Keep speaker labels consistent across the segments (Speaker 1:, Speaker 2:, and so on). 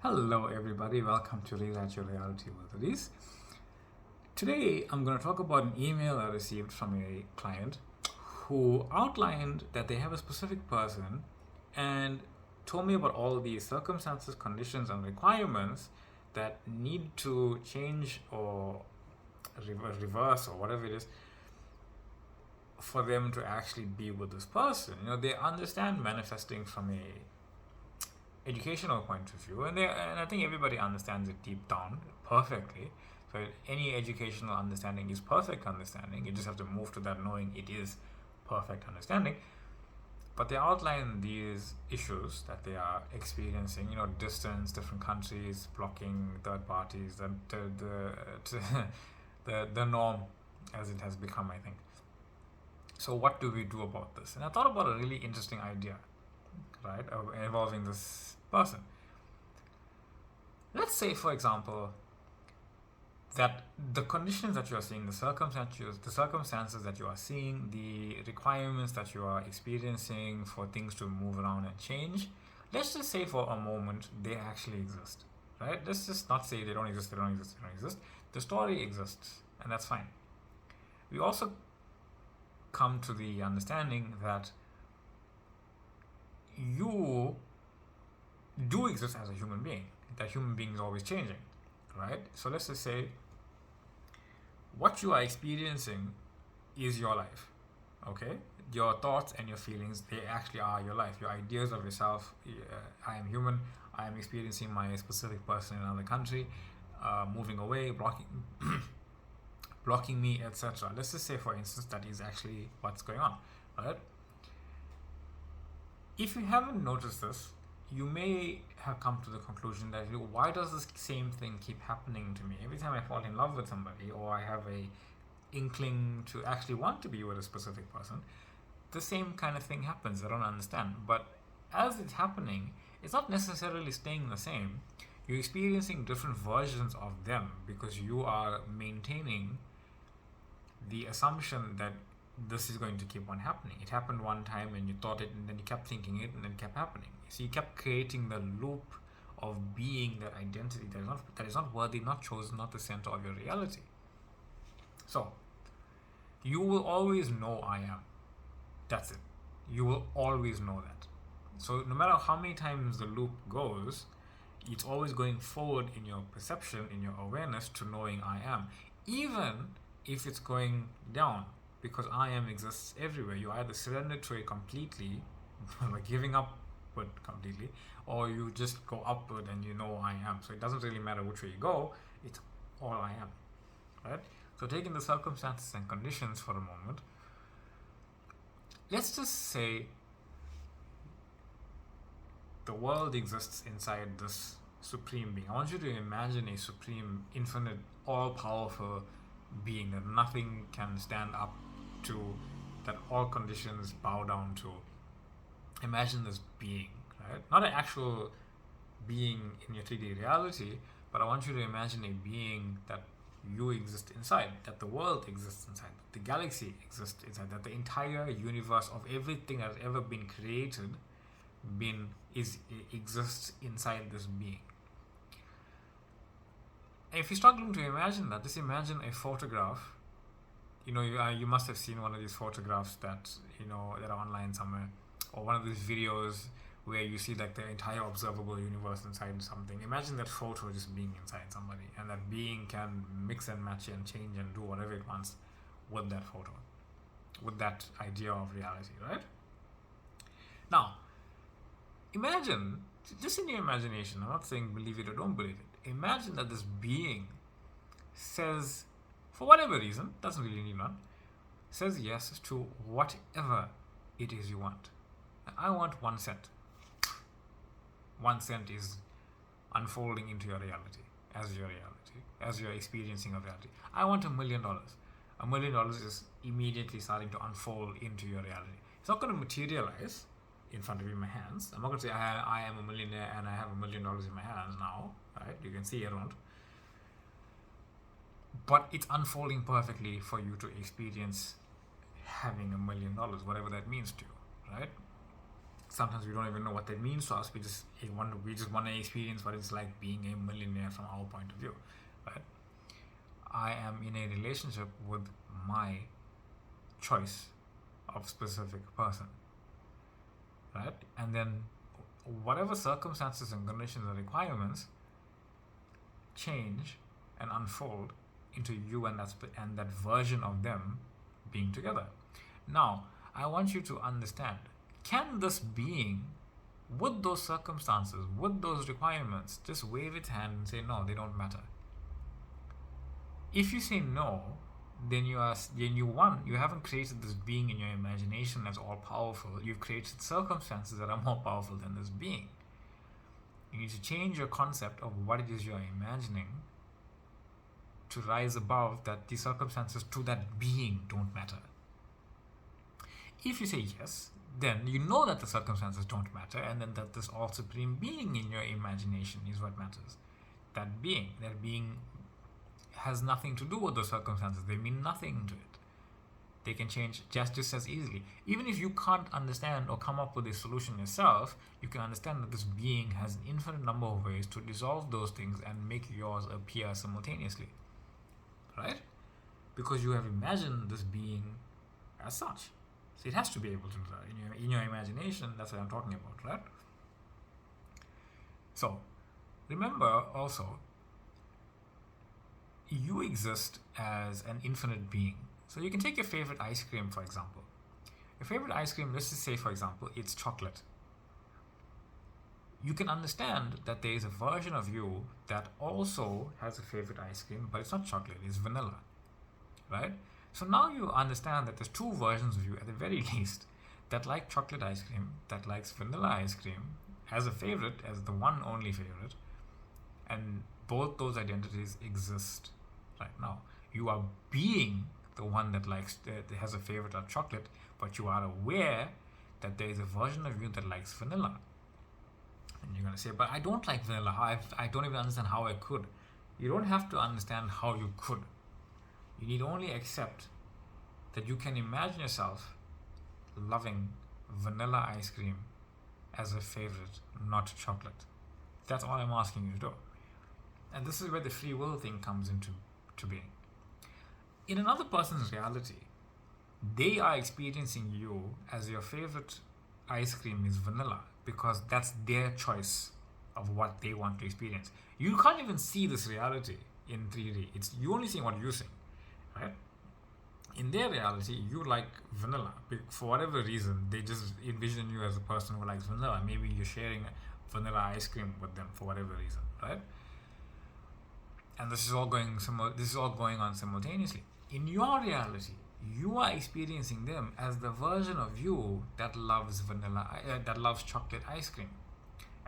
Speaker 1: Hello, everybody. Welcome to Rewrite Your Reality with Elise. Today, I'm going to talk about an email I received from a client who outlined that they have a specific person and told me about all the circumstances, conditions, and requirements that need to change or reverse or whatever it is for them to actually be with this person. They understand manifesting from a educational point of view, and I think everybody understands it deep down perfectly. So any educational understanding is perfect understanding. You just have to move to that knowing it is perfect understanding. But they outline these issues that they are experiencing. Distance, different countries, blocking third parties, the norm as it has become, I think. So what do we do about this? And I thought about a really interesting idea, right, involving this person. Let's say, for example, that the conditions that you are seeing, the circumstances that you are seeing, the requirements that you are experiencing for things to move around and change, let's just say for a moment they actually exist, right? Let's just not say they don't exist, they don't exist, they don't exist. The story exists, and that's fine. We also come to the understanding that you do exist as a human being. That human being is always changing, right? So let's just say what you are experiencing is your life, okay? Your thoughts and your feelings, they actually are your life. Your ideas of yourself, I am human, I am experiencing my specific person in another country, moving away, blocking me, etc. Let's just say, for instance, that is actually what's going on, right? If you haven't noticed this, you may have come to the conclusion that why does this same thing keep happening to me? Every time I fall in love with somebody or I have a inkling to actually want to be with a specific person, the same kind of thing happens. I don't understand. But as it's happening, it's not necessarily staying the same. You're experiencing different versions of them because you are maintaining the assumption that this is going to keep on happening. It happened one time and you thought it, and then you kept thinking it, and then it kept happening. So you kept creating the loop of being that identity that is not worthy, not chosen, not the center of your reality. So you will always know I am. That's it. You will always know that. So no matter how many times the loop goes, it's always going forward in your perception, in your awareness to knowing I am, even if it's going down. Because I am exists everywhere. You either surrender to it completely, by giving up completely, or you just go upward and you know I am. So it doesn't really matter which way you go, it's all I am. Right? So taking the circumstances and conditions for a moment, let's just say the world exists inside this supreme being. I want you to imagine a supreme, infinite, all-powerful being that nothing can stand up to, that all conditions bow down to. Imagine this being, right? Not an actual being in your 3D reality, but I want you to imagine a being that you exist inside, that the world exists inside, that the galaxy exists inside, that the entire universe of everything that has ever been created exists inside this being. And if you're struggling to imagine that, just imagine a photograph. You must have seen one of these photographs that that are online somewhere, or one of these videos where you see like the entire observable universe inside something. Imagine that photo just being inside somebody, and that being can mix and match and change and do whatever it wants with that photo, with that idea of reality, right? Now, imagine, just in your imagination, I'm not saying believe it or don't believe it, imagine that this being says, for whatever reason, doesn't really need one, says yes to whatever it is you want. I want 1 cent. 1 cent is unfolding into your reality, as you're experiencing a reality. I want $1 million. $1 million is immediately starting to unfold into your reality. It's not going to materialize in front of you in my hands. I'm not going to say I am a millionaire and I have $1 million in my hands now, right? You can see around. But it's unfolding perfectly for you to experience having $1 million, whatever that means to you, right? sometimes we don't even know what that means to us. We just want to experience what it's like being a millionaire from our point of view, right? I am in a relationship with my choice of specific person, right? And then whatever circumstances and conditions and requirements change and unfold into you and that version of them being together. Now, I want you to understand, can this being, with those circumstances, with those requirements, just wave its hand and say, no, they don't matter? If you say no, then you haven't created this being in your imagination that's all powerful. You've created circumstances that are more powerful than this being. You need to change your concept of what it is you're imagining to rise above that the circumstances to that being don't matter. If you say yes, then you know that the circumstances don't matter, and then that this all supreme being in your imagination is what matters. That being has nothing to do with the circumstances. They mean nothing to it. They can change just as easily. Even if you can't understand or come up with a solution yourself, you can understand that this being has an infinite number of ways to dissolve those things and make yours appear simultaneously. Right? Because you have imagined this being as such. So it has to be able to do that in your imagination. That's what I'm talking about, right? So remember also, you exist as an infinite being. So you can take your favorite ice cream, for example. Your favorite ice cream, let's just say, for example, it's chocolate. You can understand that there is a version of you that also has a favorite ice cream, but it's not chocolate, it's vanilla, right? So now you understand that there's two versions of you, at the very least, that like chocolate ice cream, that likes vanilla ice cream as a favorite, as the one only favorite, and both those identities exist right now. You are being the one that has a favorite of chocolate, but you are aware that there is a version of you that likes vanilla. And you're going to say, but I don't like vanilla. I don't even understand how I could. You don't have to understand how you could. You need only accept that you can imagine yourself loving vanilla ice cream as a favorite, not chocolate. That's all I'm asking you to do. And this is where the free will thing comes into being. In another person's reality, they are experiencing you as your favorite ice cream is vanilla because that's their choice of what they want to experience. You can't even see this reality in 3D. You only see what you see, right? In their reality, you like vanilla. For whatever reason, they just envision you as a person who likes vanilla. Maybe you're sharing vanilla ice cream with them for whatever reason, right? And this is all going on simultaneously. In your reality, you are experiencing them as the version of you that loves chocolate ice cream,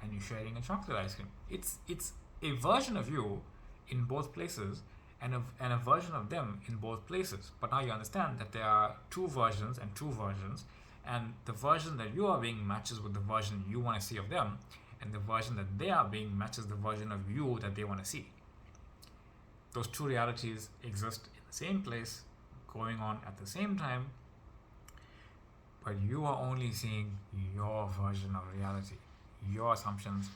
Speaker 1: and you're sharing a chocolate ice cream. It's a version of you in both places, and a version of them in both places. But now you understand that there are two versions, and the version that you are being matches with the version you want to see of them, and the version that they are being matches the version of you that they want to see. Those two realities exist in the same place, going on at the same time, but you are only seeing your version of reality, your assumptions,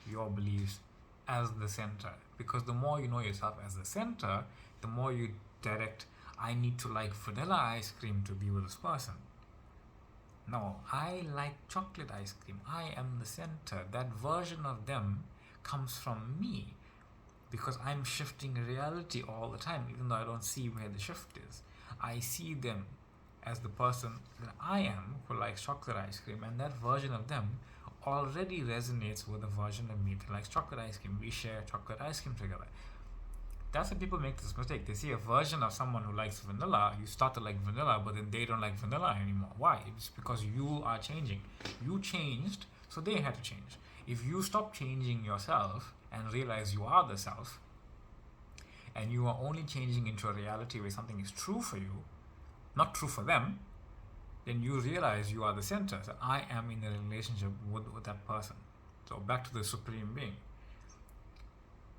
Speaker 1: your beliefs as the center. Because the more you know yourself as the center, the more you direct, I need to like vanilla ice cream to be with this person. No, I like chocolate ice cream. I am the center. That version of them comes from me. Because I'm shifting reality all the time, even though I don't see where the shift is. I see them as the person that I am who likes chocolate ice cream, and that version of them already resonates with the version of me that likes chocolate ice cream. We share chocolate ice cream together. That's why people make this mistake. They see a version of someone who likes vanilla, you start to like vanilla, but then they don't like vanilla anymore. Why? It's because you are changing. You changed, so they had to change. If you stop changing yourself and realize you are the self, and you are only changing into a reality where something is true for you, not true for them, then you realize you are the center. So I am in a relationship with that person. So back to the supreme being.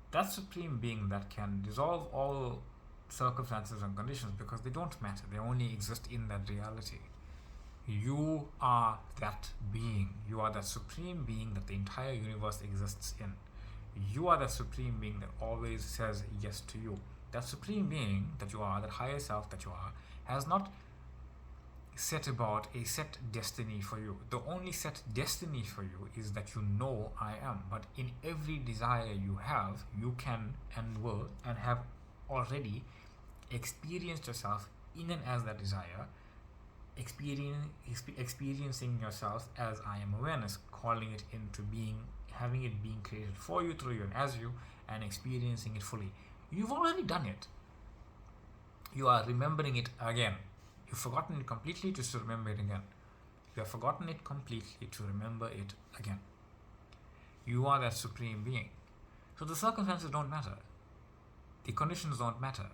Speaker 1: That supreme being that can dissolve all circumstances and conditions because they don't matter. They only exist in that reality. You are that being. You are that supreme being that the entire universe exists in. You are that supreme being that always says yes to you. That supreme being that you are, that higher self that you are, has not set about a set destiny for you. The only set destiny for you is that you know I am. But in every desire you have, you can and will and have already experienced yourself in and as that desire, experiencing yourself as I am awareness, calling it into being, having it being created for you, through you, and as you, and experiencing it fully. You've already done it. You are remembering it again. You've forgotten it completely to remember it again. You have forgotten it completely to remember it again. You are that supreme being. So the circumstances don't matter. The conditions don't matter.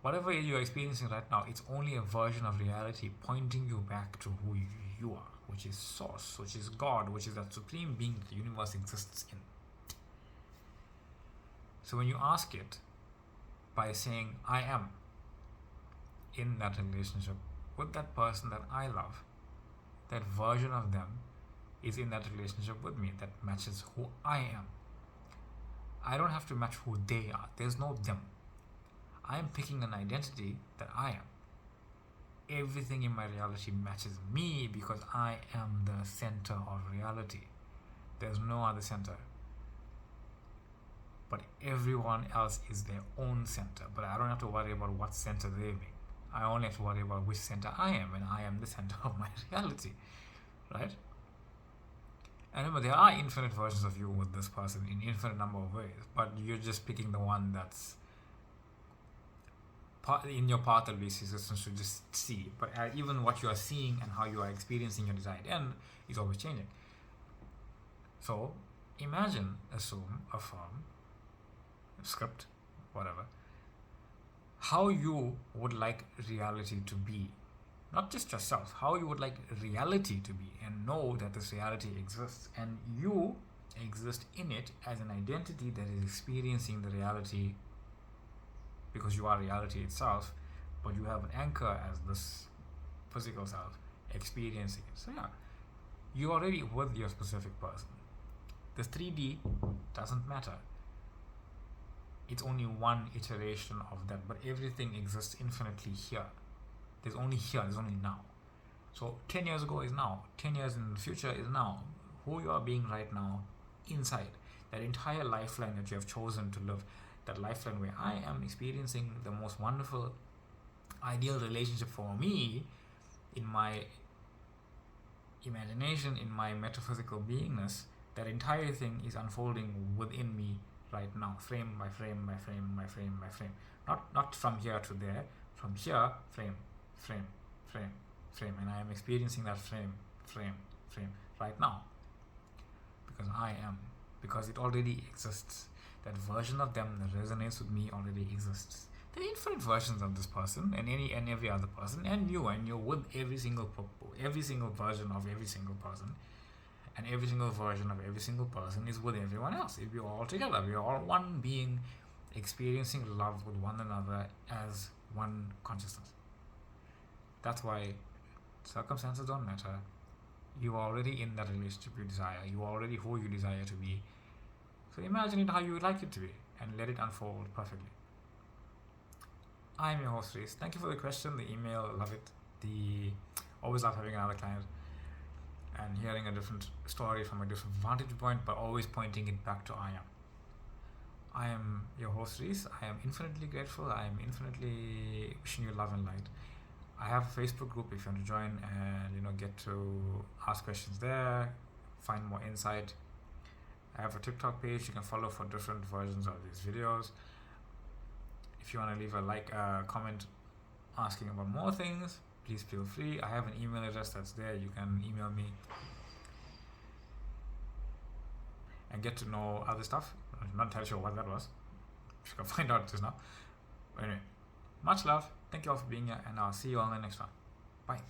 Speaker 1: Whatever you are experiencing right now, it's only a version of reality pointing you back to who you are, which is Source, which is God, which is that supreme being that the universe exists in. So when you ask it by saying, I am in that relationship with that person that I love, that version of them is in that relationship with me that matches who I am. I don't have to match who they are. There's no them. I am picking an identity that I am. Everything in my reality matches me because I am the center of reality. There's no other center. But everyone else is their own center. But I don't have to worry about what center they're in. I only have to worry about which center I am, and I am the center of my reality. Right? And remember, there are infinite versions of you with this person in infinite number of ways, but you're just picking the one that's in your path at least existence to just see. But even what you are seeing and how you are experiencing your desired end is always changing. So imagine, assume, affirm, script, whatever, how you would like reality to be. Not just yourself, how you would like reality to be, and know that this reality exists and you exist in it as an identity that is experiencing the reality because you are reality itself, but you have an anchor as this physical self experiencing it. So yeah, you're already with your specific person. This 3D doesn't matter. It's only one iteration of that, but everything exists infinitely here. There's only here, there's only now. So 10 years ago is now, 10 years in the future is now. Who you are being right now, inside that entire lifeline that you have chosen to live, that lifeline where I am experiencing the most wonderful, ideal relationship for me in my imagination, in my metaphysical beingness, that entire thing is unfolding within me right now, frame by frame by frame by frame by frame. Not from here to there, from here, frame, frame, frame, frame. And I am experiencing that frame, frame, frame right now. Because I am. Because it already exists. That version of them that resonates with me already exists. There are infinite versions of this person and every other person, and you're with every single version of every single person, and every single version of every single person is with everyone else. If we're all together, we're all one being experiencing love with one another as one consciousness. That's why circumstances don't matter. You're already in that relationship you desire. You're already who you desire to be. So imagine it how you would like it to be and let it unfold perfectly. I'm your host, Reese. Thank you for the question, the email. Love it. Always love having another client and hearing a different story from a different vantage point, but always pointing it back to I am. I am your host, Reese. I am infinitely grateful. I am infinitely wishing you love and light. I have a Facebook group if you want to join and get to ask questions there, find more insight. I have a TikTok page you can follow for different versions of these videos. If you want to leave a comment asking about more things, please feel free. I have an email address that's there. You can email me and get to know other stuff. I'm not entirely sure what that was. You can find out just now. But anyway, much love. Thank you all for being here, and I'll see you on the next one. Bye.